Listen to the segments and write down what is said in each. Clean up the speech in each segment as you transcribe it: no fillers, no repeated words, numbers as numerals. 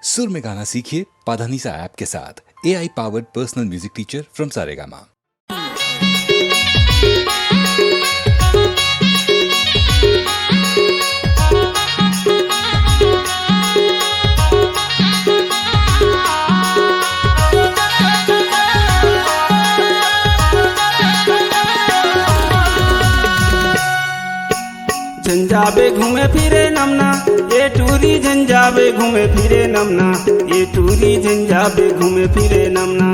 सुर में गाना सीखिए पाधानीसा ऐप के साथ। AI powered personal music teacher from Saregama. झंझाबे घूमे फिरे नमना ये टूरी झंझाबे घूमे फिरे नमना ये टूरी झंझाबे घूमे फिरे नमना।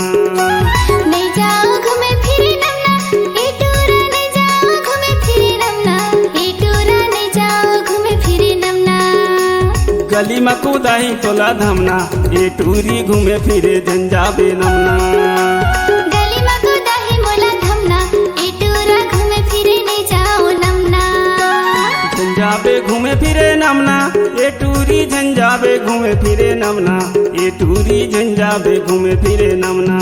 नहीं जाओ घूमे फिरे नमना ये टूरा नहीं जाओ घूमे फिरे नमना ये टूरा नहीं जाओ घूमे फिरे नमना। गली में कूदाही तोला धमना ये टूरी घूमे फिरे झंझाबे नमना। गली में कूदाही मोला धमना ये टूरा घूमे फिरे नहीं जाओ नमना। झंझाबे घूमे फिरे नमना ये टूरी झंझाबे घूमे फिरे नमना ये टूरी झंझाबे घूमे फिरे नमना।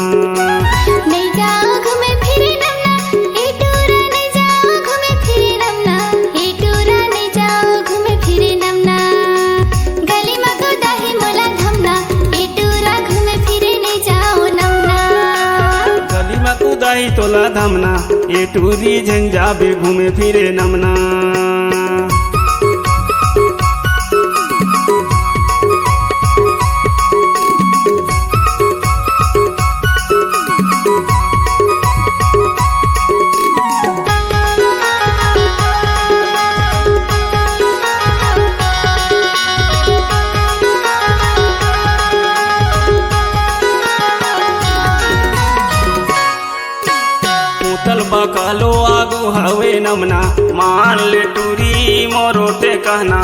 नहीं जाओ घूमे फिरे नमना ये टूरा नहीं जाओ घूमे फिरे नमना ये टूरा नहीं जाओ घूमे फिरे नमना। गली में कूदाही मोला धमना ये टूरा घूमे फिरे नहीं जाओ नमना। गली में कूदाही तोला धमना ये टूरी झंझाबे घूमे फिरे नमना। बकालो आगू हवे नमना मान ले टूरी मोरोटे कहना।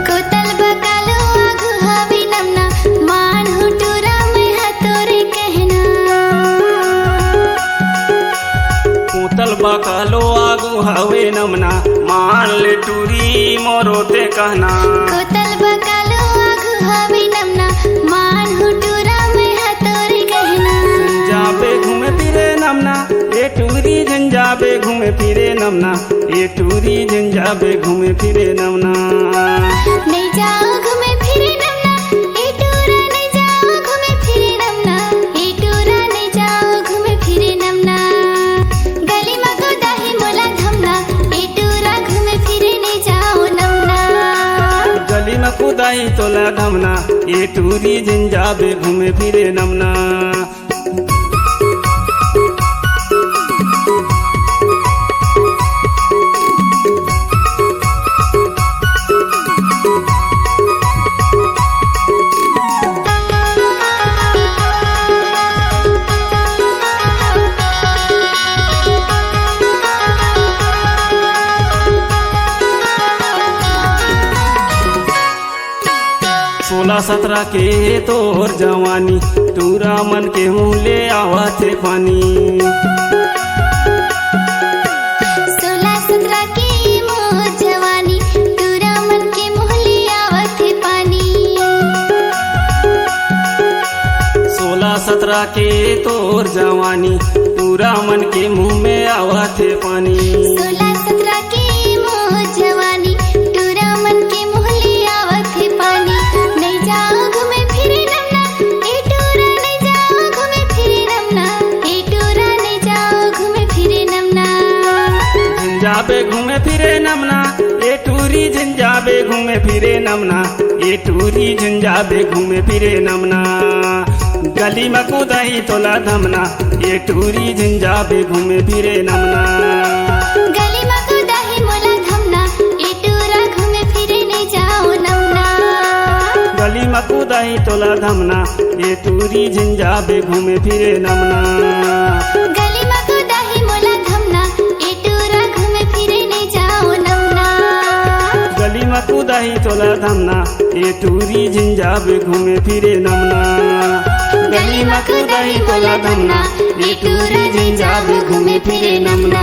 कोतल बकालो आगू हवे नमना मान हूँ टूरा मैं हतोरे कहना। कोतल बकालो आगू हवे नमना मान ले टूरी मोरोटे कहना। कोतल बकालो आगू हवे नमना मान हूँ टूरा मैं हतोरे कहना। झंझाबे घूमे फिरे नमना ये टूरी झंझाबे घूमे फिरे नमना ये टूरी झंझाबे घूमे फिरे नमना। नहीं जाओ घूमे फिरे नमना ये टूरा नहीं जाओ घूमे फिरे नमना ये टूरा नहीं जाओ घूमे फिरे नमना। गली में कूदाही मोला धमना ये टूरा घूमे फिरे नहीं जाओ नमना। गली में कूदाही तोला धमना ये टूरी झंझाबे घूमे फिरे नमना। सोलह सत्रह के तोर जवानी टूरा मन के मुँह ले आवा थे पानी। 16-17 की मोर जवानी टूरा मन के मुँह ले आवत है पानी। 16-17 के तोर जवानी टूरा मन के मुँह में आवा थे पानी। 16-17 की मोर जवानी टूरा मन के मुँह ले आवत है पानी। नहीं जाओ घूमे फिरे नमना ये टूरा नहीं जाओ घूमे फिरे नमना ये टूरा नहीं जाओ घूमे फिरे नमना। झंझाबे घूमे फिरे नमना ये टूरी झंझाबे घूमे फिरे नमना ये टूरी झंझाबे घूमे फिरे नमना। गली में कूदाही तोला धमना ये टूरी झंझाबे घूमे फिरे नमना। गली में कूदाही मोला धमना ये टूरा घूमे फिरे नहीं जाओ नमना। गली में कूदाही तोला धमना ये टूरी झंझाबे घूमे फिरे नमना। गली में कूदाही मोला धमना ये टूरा घूमे फिरे नहीं जाओ नमना। गली में कूदाही तोला धमना ये टूरी झंझाबे घूमे फिरे नमना। गली में कूदाही तोला धमना ये टूरी झंझाबे घूमे फिरे नमना।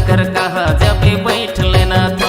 कर कहा जब बैठ लेना था।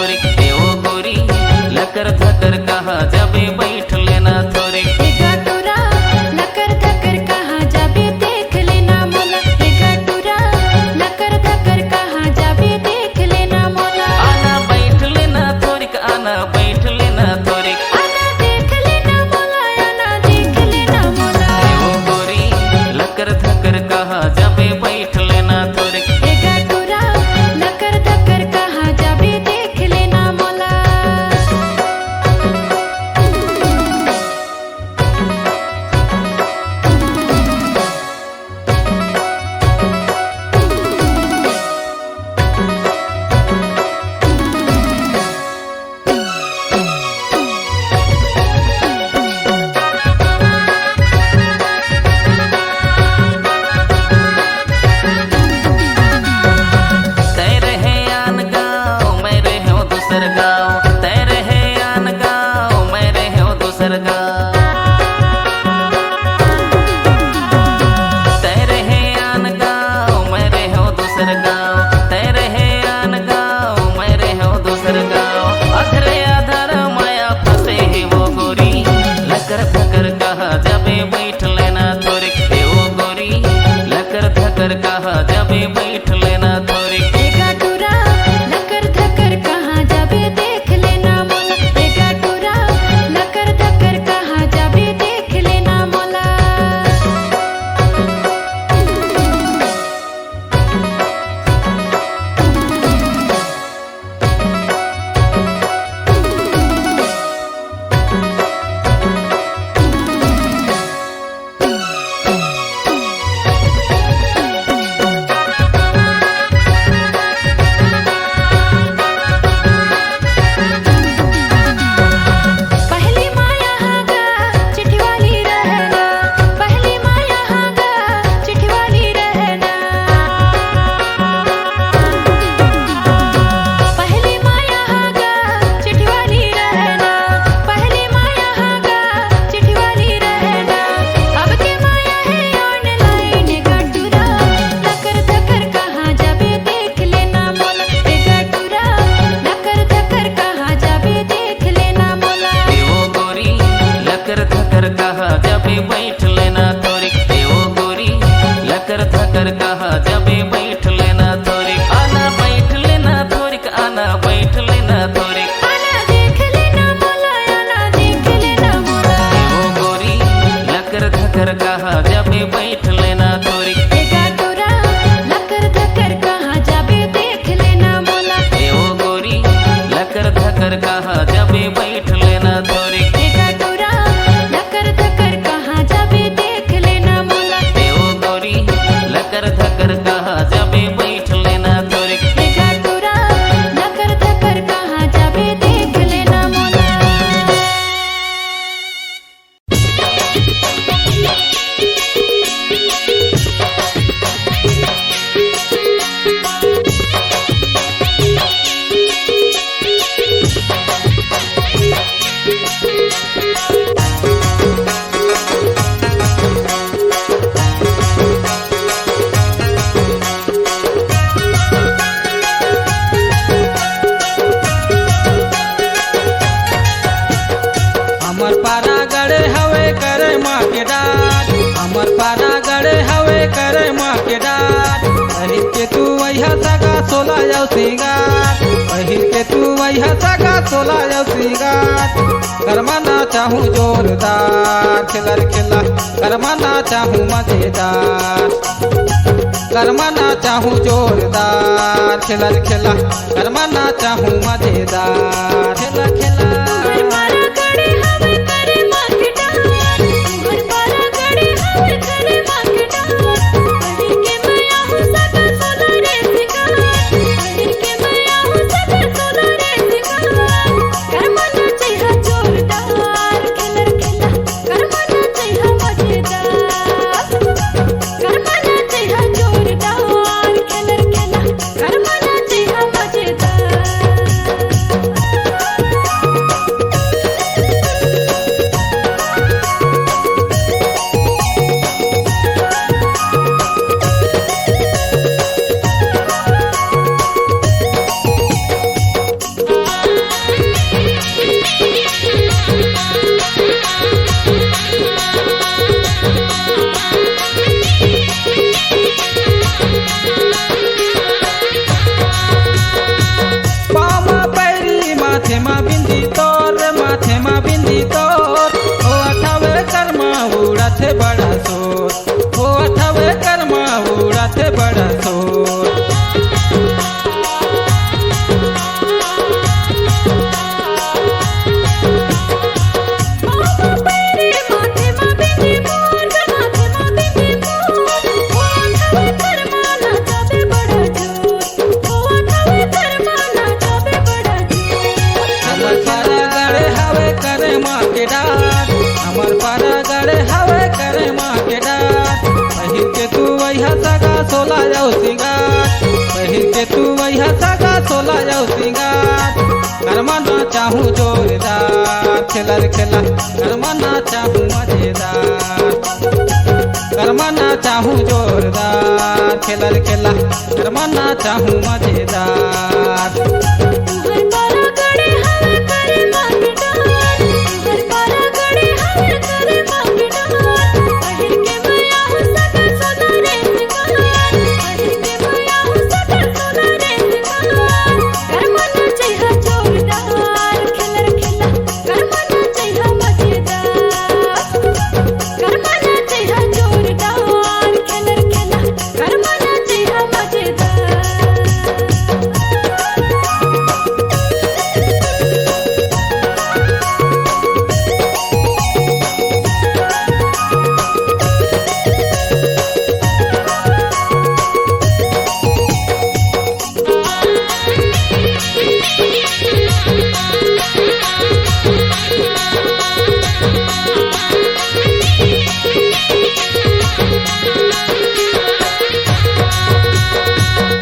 बैठ लेना थोड़ी आना देख लेना मोला आना देख लेना मोला वो गोरी लकर धकर कहा जब बैठ लेना थोड़ी एगा टोरा लकर धकर कहाँ जाबे देख लेना मोला वो गोरी लकर धकर कहा जब बैठ लेना थोड़ी एगा टोरा लकर धकर कहाँ जाबे देख लेना मोला वो गोरी लकर धकर कहा जब बैठ लेना थोड़ी एगा टोरा लकर धकर कहाँ जाबे देख लेना मोला हमर पारा गड़े हवे करे माँ के डाट हमर पारा गड़े हवे करे माँ के डाट पहिर के तू वैहा सगा सोला जाओ सिंगार पहिर के तू वैहा सगा सोला जाओ सिंगार करमाना चाहूँ जोरदार खिलर खिला करमाना चाहूँ मजेदार करमाना चाहूँ जोरदार खिलर खिला करमाना चाहूँ मजेदार खिला खिला पारा गड़े हवे करे माँ के डार उमर पारा गड़े हवे करे माँ के डार पहिर के मैया हूँ सगा सोला रे सिंगार पहिर के मैया हूँ सगा सोला रे सिंगार करमाना चाहिए जोरदार खिलर खिला करमाना चाहिए मजेदार करमाना चाहिए जोरदार खिलर खिला करमाना चाहिए मजेदार पामा पैरी माथे मा बिंदी तोर माथे मा बिंदी तोर ओ अठावे कर्मा उड़ाथे बड़ा सोर ओ अठावे कर्मा उड़ाथे बड़ा सोर पैरे माथे मा बिंदी मोर माथे मा बिंदी मोर ओ अठावे करमाना जाबे बड़ा जोर ओ अठावे करमाना जाबे बड़ा जोर हमर पारा गड़े हवे करे माँ के डाट हमर पारा गड़े हवे करे माँ के डाट पहिर के तू वैहा सगा सोला जाओ सिंगार पहिर के तू वैहा सगा सोला जाओ सिंगार करमाना चाहूँ जोरदार खिलर खिला करमाना चाहूँ मजेदार करमाना चाहूँ जोरदार खिलर खिला करमाना चाहूँ मजेदार उमर पारा गड़े हवे करे माँ के डार उमर पारा गड़े हवे करे माँ के डार पहिर के मैया हूँ सगा सोला रे सिंगार पहिर के मैया हूँ सगा सोला रे सिंगार करमाना चाहिए जोरदार खिलर खिला करमाना चाहिए मजेदार करमाना चाहिए जोरदार खिलर खिला करमाना चाहिए मजेदार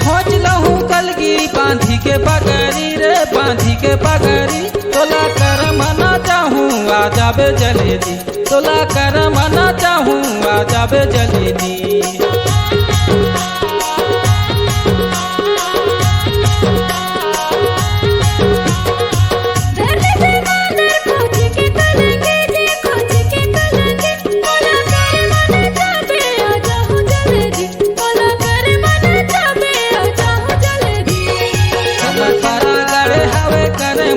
खोज लहू कलगी बांधी के पगड़ी रे बांधी के पगड़ी तोला कर मना चाहूँ आ जाबे जलेदी तोला कर मना चाहूँ आ जाबे जलेदी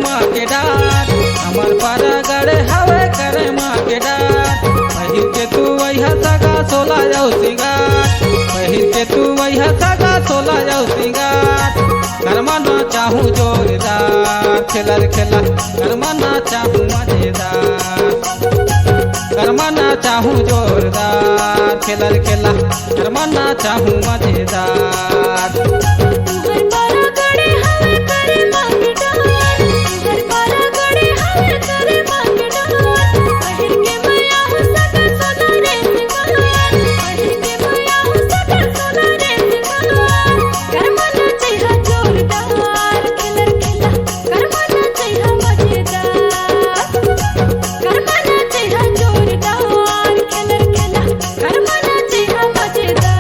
माँ के डार हमर पारा गड़े हवे करे माँ के डार पहिर के तू वही सगा सोला जाऊ सिंगार पहिर के तू वही सगा सोला जाऊ सिंगार करमाना चाहूँ जोरदार खेलर खेला करमाना चाहूँ मजेदार करमाना चाहूँ जोरदार खेलर खेला करमाना चाहूँ मजेदार हर पारा गड़े हवे करे माँ के डार हर पारा गड़े हवे करे माँ के डार पहिर के मैया सगा सोना रे सिंगार पहिर के मैया सगा सोना रे सिंगार करमाना चाहिए जोरदार खेलर खेला करमाना चाहिए मजेदार करमाना चाहिए जोरदार खेलर खेला करमाना चाहिए मजेदार।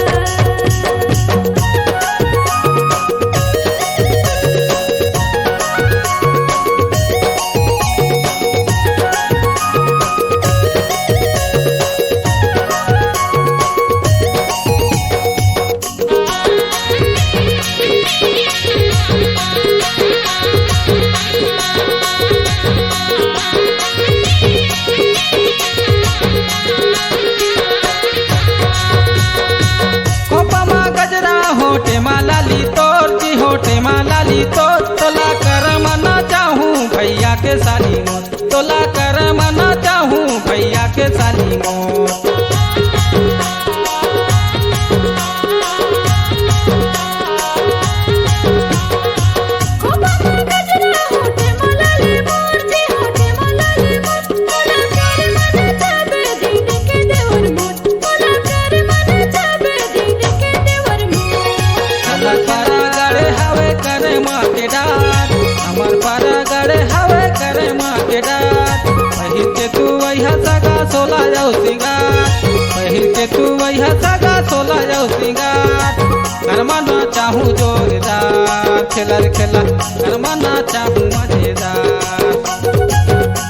खोपमा गजरा होटे मालाली तोर जी होटे मालाली तोर तोला कर मना चाहूँ भैया के साली मोर तोला कर मना चाहूँ भैया के साली मोर खोपा में गजरा होटे मलाली मोर जी होटे मलाली मोर तोला कर मन जाबे दिन के देवर मोर तोला कर मन जाबे दिन के देवर मोर हमर पारा गड़े हवे करे माँ के डार हमर पारा गड़े हवे करे माँ के डार पहिर के तू वही सगा सोला जाऊ सिंगार पहिर के तू वही सगा सोला जाऊ सिंगार करमाना चाहूँ जोरदार खेलर खेला करमाना चाहूँ मजेदार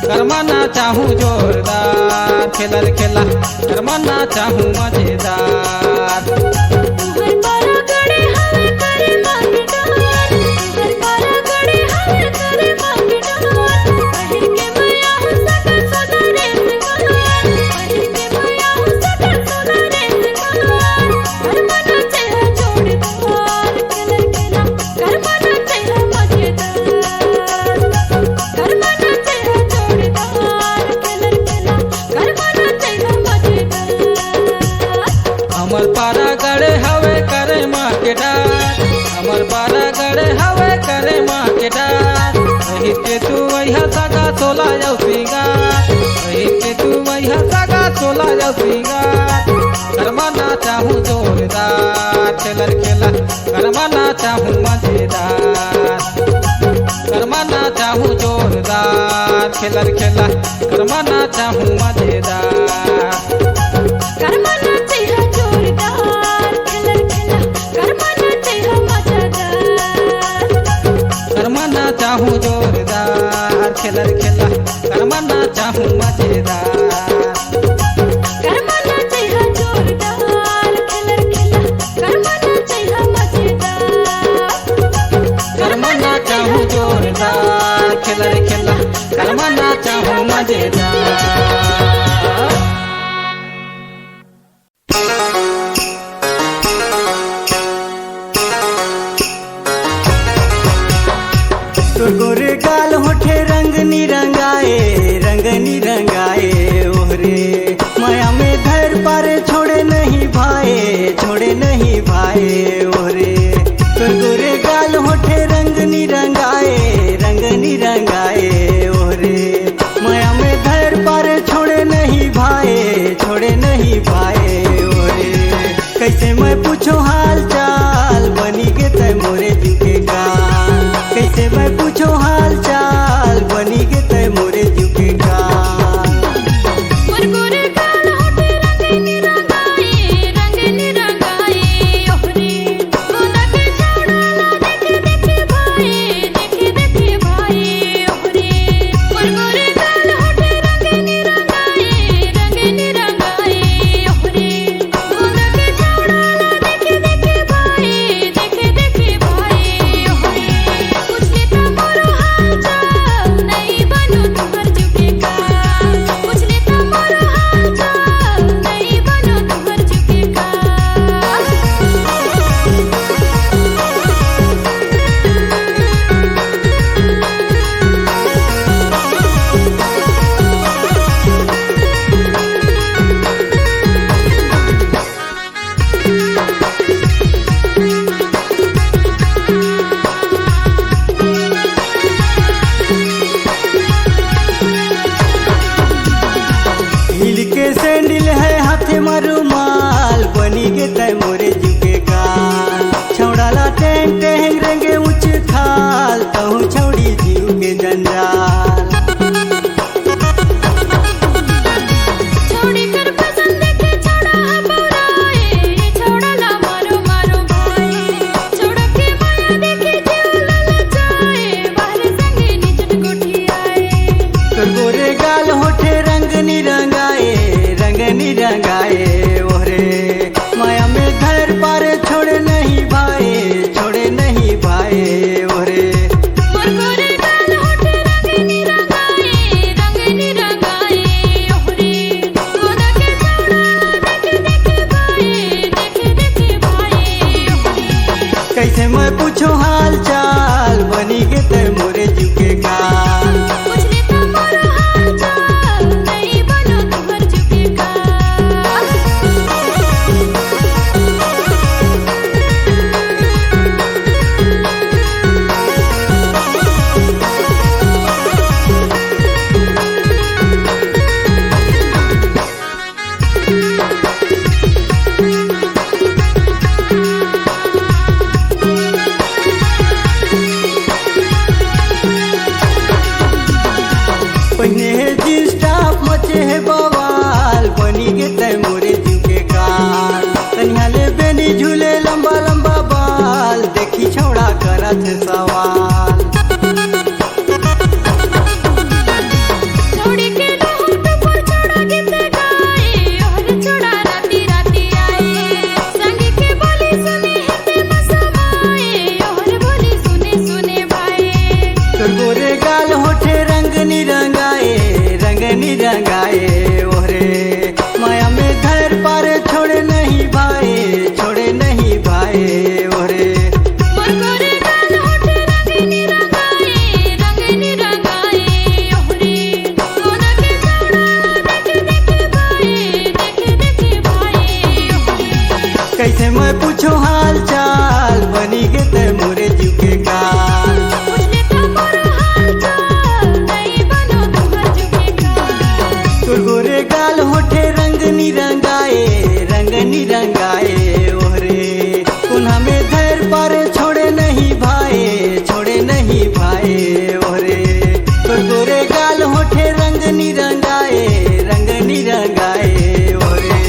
करमाना चाहूँ जोरदार खेलर खेला करमाना चाहूँ मजेदार हर पारा गड़े हवे करे माँ के डार हर पारा गड़े हवे करे माँ के डार पहिर के मैया सगा सोना रे सिंगार पहिर के मैया सगा सोना रे सिंगार करमाना चाहिए जोरदार खेलर खेला करमाना चाहिए मजेदार करमाना चाहिए जोरदार खेलर खेला करमाना चाहिए मजेदार। हमर पारा गड़े हवे करे माँ के डार हमर पारा गड़े हवे करे माँ के डार पहिर के तू वही सगा सोला जाऊ सिंगार पहिर के तू वही सगा सोला जाऊ सिंगार करमाना चाहूँ जोरदार खेलर खेला करमाना चाहूँ मजेदार करमाना चाहूँ जोरदार खेलर खेला करमाना चाहूँ मजेदार करमाना चाहिए जोरदार खेलर खेला करमाना चाहिए मजेदार करमाना चाहूँ जोरदार खेलर खेला करमाना चाहूँ मजेदार करमाना चाहिए जोरदार खेलर खेला करमाना चाहिए मजेदार करमाना चाहूँ जोरदार खेलर खेला करमाना चाहूँ मजेदार। तोर गोरे गाल होठे रंग निरंगाए ओहरे माया में धर पारे छोड़े नहीं भाए ओहरे तोर गोरे गाल होठे रंग निरंगाए ओहरे माया में धर पारे छोड़े नहीं भाए ओहरे कैसे मैं पूछो हाल चाल बनी के तय मोरे जुके गाल कैसे मैं पूछो हाल चाल बनी के तय मोरे जुके गाल मोर गोरे गाल होठे रंग निरंगाए ओहरे सोना के छाड़ा देखे देखे भाई ओहरे मोर गोरे गाल होठे रंग निरंगाए ओहरे सोना के छाड़ा देखे देखे भाई ओहरे पूछ के तो मोरो हाल चाल मोरे जीव के काल पूछ लेता मोरो हाल चाल नहीं बनो तुहर जुके का पहिने है जींस टॉप मचे है बवाल बनी गे तय मोरे जीव के काल कन्या ले बेनी झूले लंबा लंबा बाल देखी छौड़ा करत है सवाल छोड़ी के लोहर पे पर छोड़ा गीत गाए और छोड़ा राती राती आए संगी के बोली सुनी हिते मसमाए और बोली सुने सुने भाई तोर गोरे गाल होठे रंग निरंगाए ओरे माया में घर पारे छोड़े नहीं भाई ओरे मोर गोरे गाल होठे रंग निरंगाए ओरे सोना के चौड़ा देखे भाई ओरे कैसे मैं पूछो हाल चाल बनी गे तय मोरे जीव के काल पूछ लेता मोरो हाल चाल नहीं बनो तुहर जुके का तोर गोरे गाल होठे रंग निरंगाए ओरे पुनः में धैर पारे छोड़े नहीं भाई ओरे तोर गोरे गाल होठे रंग निरंगाए ओरे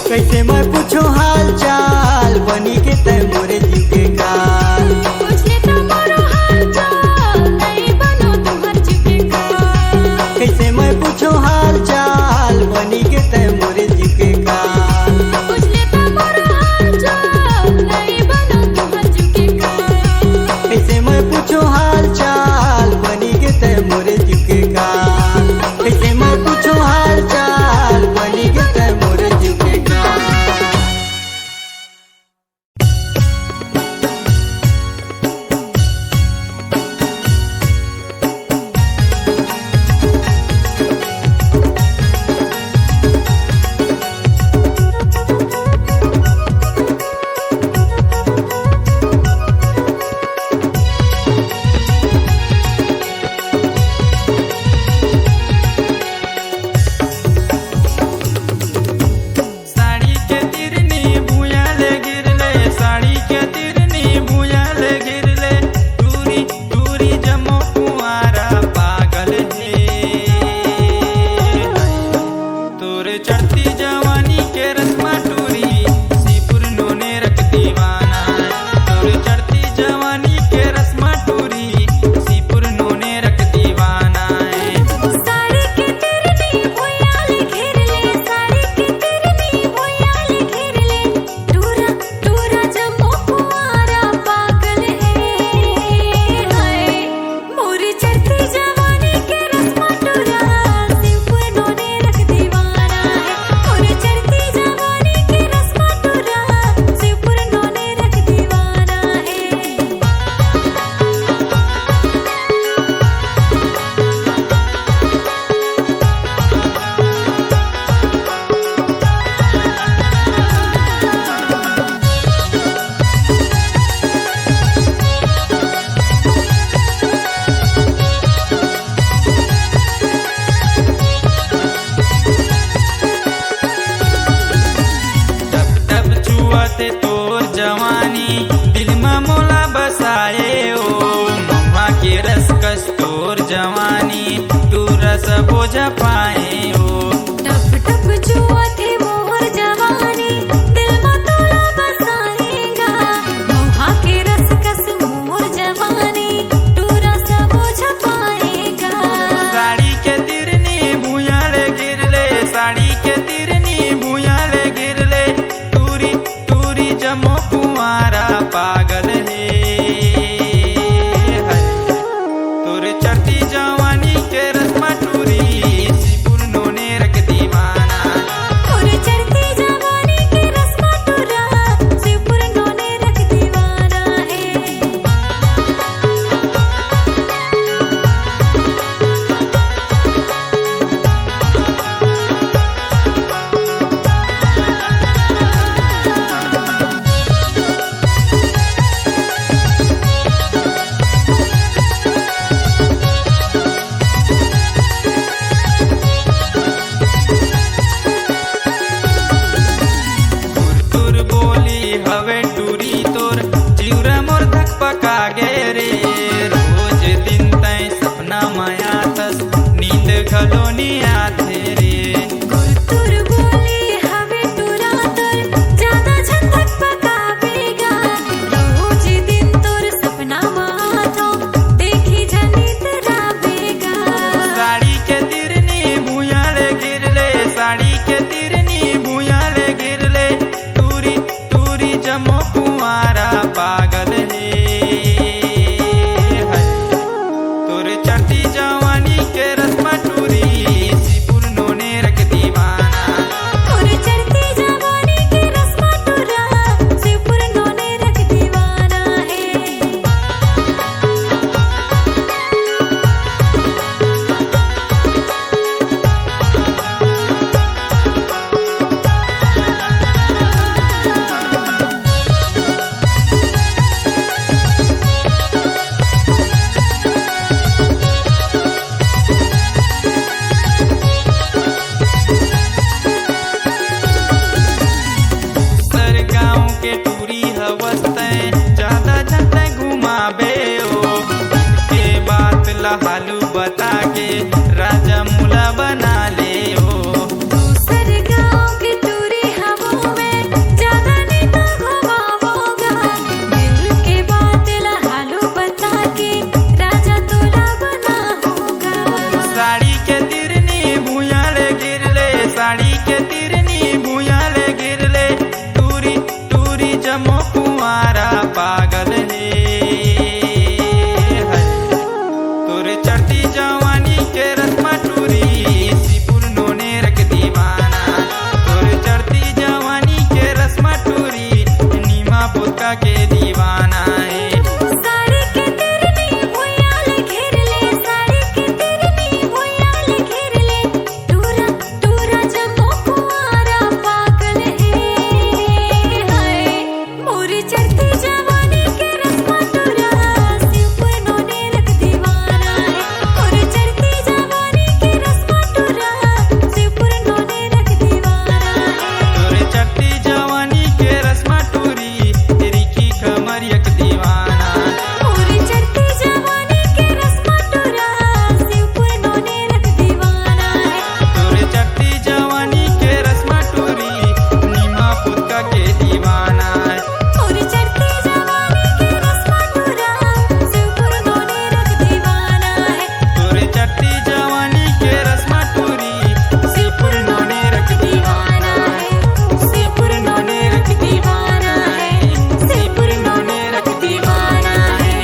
कैसे मैं पूछो हाल चाल बनी के तय मोरे जीव के काल पूछ लेता मोरो हाल चाल नहीं बनो तुहर जुके का कैसे मैं पूछो हाल चाल बनी के तय मोरे जीव के काल पूछ लेता मोरो हाल चाल नहीं बनो तुहर जुके का कैसे मैं पूछो हाल चाल बनी के तय मोरे जीव के काल कैसे मैं पूछो हाल चाल बनी के तय मोरे जीव के काल साड़ी के तिरनी भूयाले गिरले साड़ी के तिरनी भूयाले गिरले टूरी टूरी जमो कुआरा पागल है तोर चढ़ती जवानी के रस्मा टूरी सीपुर नोने रख दीवाना तोर चढ़ती जवानी के रस्मा टूरी सीपुर नोने रख दीवाना साड़ी के तिरनी भुयाले घेरले साड़ी के तिरनी भुयाले घेरले टूरा टूरा जमो कुआरा पागल है हाय मोरी चढ़ती जवानी के रस्मा टूरा सिंपुर नोने रख दीवाना है मोरी चढ़ती जवानी के रस्मा टूरा सिंपुर नोने रख दीवाना है टप टप छुआते तोर जवानी दिल में मोला बसाए ओ मम्मा के रस कस तोर जवानी तू रस बोझ पाए ओ टप टप जुआ थे मोर जवानी दिल में तोला बसाएगा मोहा के रस कस मोर जवानी तू रस बोझ पाएगा साड़ी के तिरनी भूयाले गिरले साड़ी के तिरनी भूयाले गिरले टूरी टूरी जमो कुआरा पागल है तोर चढ़ती जवानी के रस्मा टूरी तेला हालू बता के राजा मूला बना ले हो। दूसर गाँव की टूरी हवों में ज्यादा नहीं तो घुमावोगा, दिल के बात हालू बता के राजा तोला बना होगा। साड़ी के तिरनी भूयाले गिरले, साड़ी के तिरनी भूयाले गिरले, टूरी टूरी जमो कुंवारा पागल है। तोरे चढ़ती जवानी के रस्मा टूरी सीपुर नोने रख दीवाना, तोरे चढ़ती जवानी के रस्मा टूरी नीमा पुतका के दीवाना है। साड़ी के तिरनी भुयाले घेर ले, साड़ी के तिरनी भुयाले घेर ले, टूरा टूरा जमो कुंवारा पागल है। हाय मोरी चढ़ती जवानी के रस्मा टूरा शिवपुर नोने रख दीवाना है। मोरी चढ़ती जवानी के रस्मा टूरा शिवपुर नोने रख दीवाना है। तोरे चढ़ती जवानी के रस्मा टूरी तेरी की कमर यक दीवाना। मोरी चढ़ती जवानी के रस्मा टूरा शिवपुर नोने रख दीवाना है। तोरे चढ़ती जवानी के रस्मा टूरी नीमा पुतका के दीवाना है। मोरी चढ़ती जवानी के रस्मा टूरा शिवपुर नोने रख दीवाना है। तोरे चढ़ती जवानी के रस्मा टूरी शिवपुर नोने रख दीवाना है। शिवपुर नोने रख दीवाना है। शिवपुर नोने रख दीवाना है।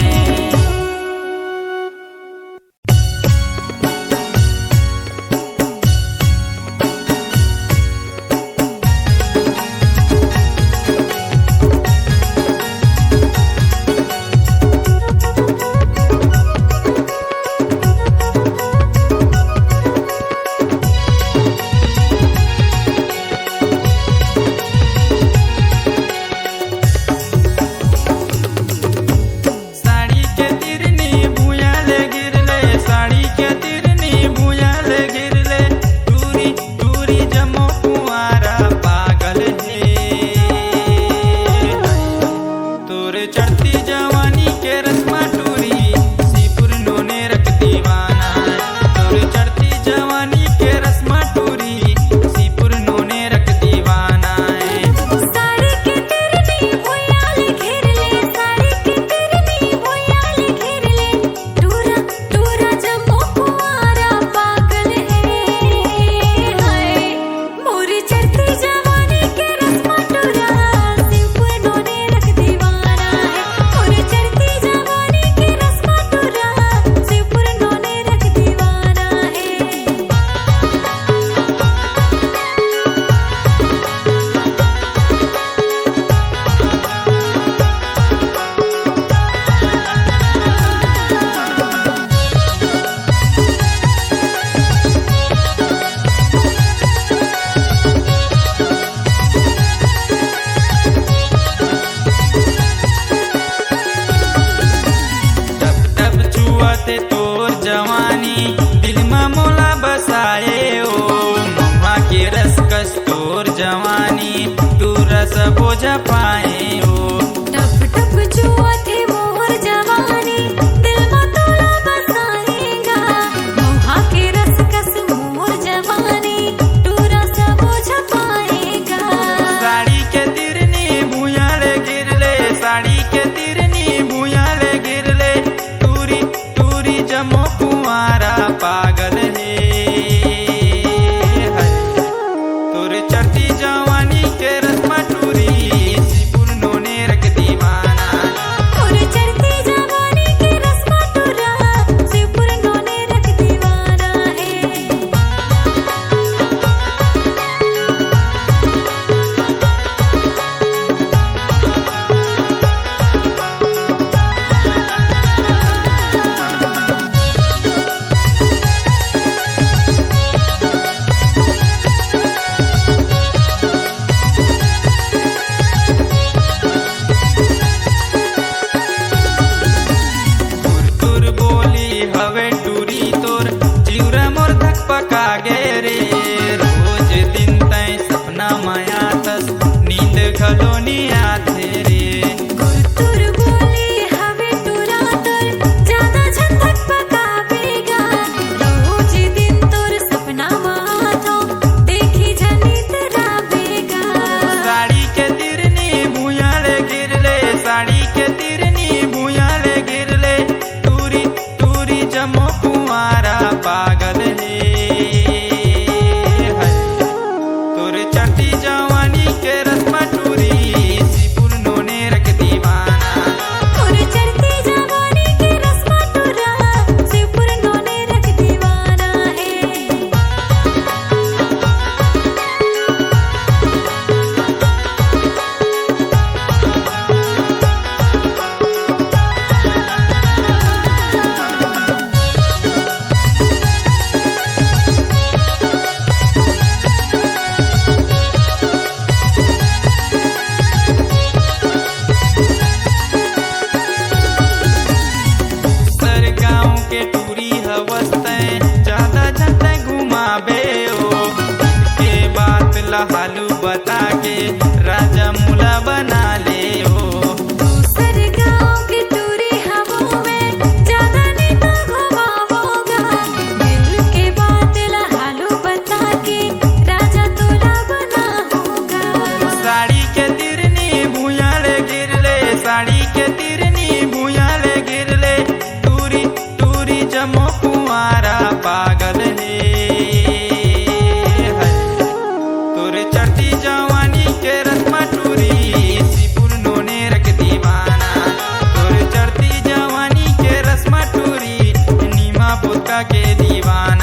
साड़ी के तिरनी भूयाले गिरले, साड़ी के तिरनी भूयाले गिरले, टूरी टूरी जमो कुंवारा पागल है। तोरे चढ़ती जवानी के रस्मा टूरी सीपुर नोने रख दीवाना। तोरे चढ़ती जवानी के रस्मा टूरी सीपुर नोने रख दीवाना है। साड़ी के तिरनी भुयाले घेर ले, साड़ी के तिरनी भुयाले घेर ले, टूरा टूरा जमो कुंवारा पागल है। हाय मोरी चढ़ती जवानी के रस्मा टूरा शिवपुर नोने रख दीवाना है। मोरी चढ़ती जवानी के रस्मा टूरा शिवपुर नोने रख दीवाना है। टप टप छुआते तोर जवानी दिल में मोला बसाए ओ। महुआ के रस कस तोर जवानी तू रस बोझ पाए ओ। टप टप जुआ थे मोर जवानी दिल में तोला बसाएगा, मोहा के रस कस मोर जवानी टूरा सब छपाएगा। साड़ी के तिरनी भूयाले गिरले, साड़ी के तिरनी भूयाले गिरले, टूरी टूरी जमो कुंवारा पागल है। तोरे चढ़ती जवानी के रस्मा टूरी सीपुर नोने रख दीवाना। मोरी चढ़ती जवानी के रस्मा टूरा शिवपुर नोने रख दीवाना है। जमो कुंवारा पागल है तोरे चढ़ती जवानी के रस्मा टूरी सिपुर नोने रख दीवाना तोरे चढ़ती जवानी के रस्मा टूरा शिवपुर नोने रख दीवाना है सर गाँव के टूरी हवस्ते ज्यादा ज्यादा घुमाबे ओ के बात लहालू बता के राजा मुला बना ले ओ दूसर गाँव की टूरी हवों में ज्यादा नहीं तो घुमावोगा दिल के बात लहालू बता के राजा तोला बना होगा साड़ी के तिरनी भूयाले गिरले साड़ी के तिरनी भूयाले गिरले टूरी टूरी जमो कुंवारा पागल है तोरे चढ़ती जवानी के रस्मा टूरी सिपुर नोने रख दीवाना तोरे चढ़ती जवानी के रस्मा टूरी नीमा पोता के दीवाना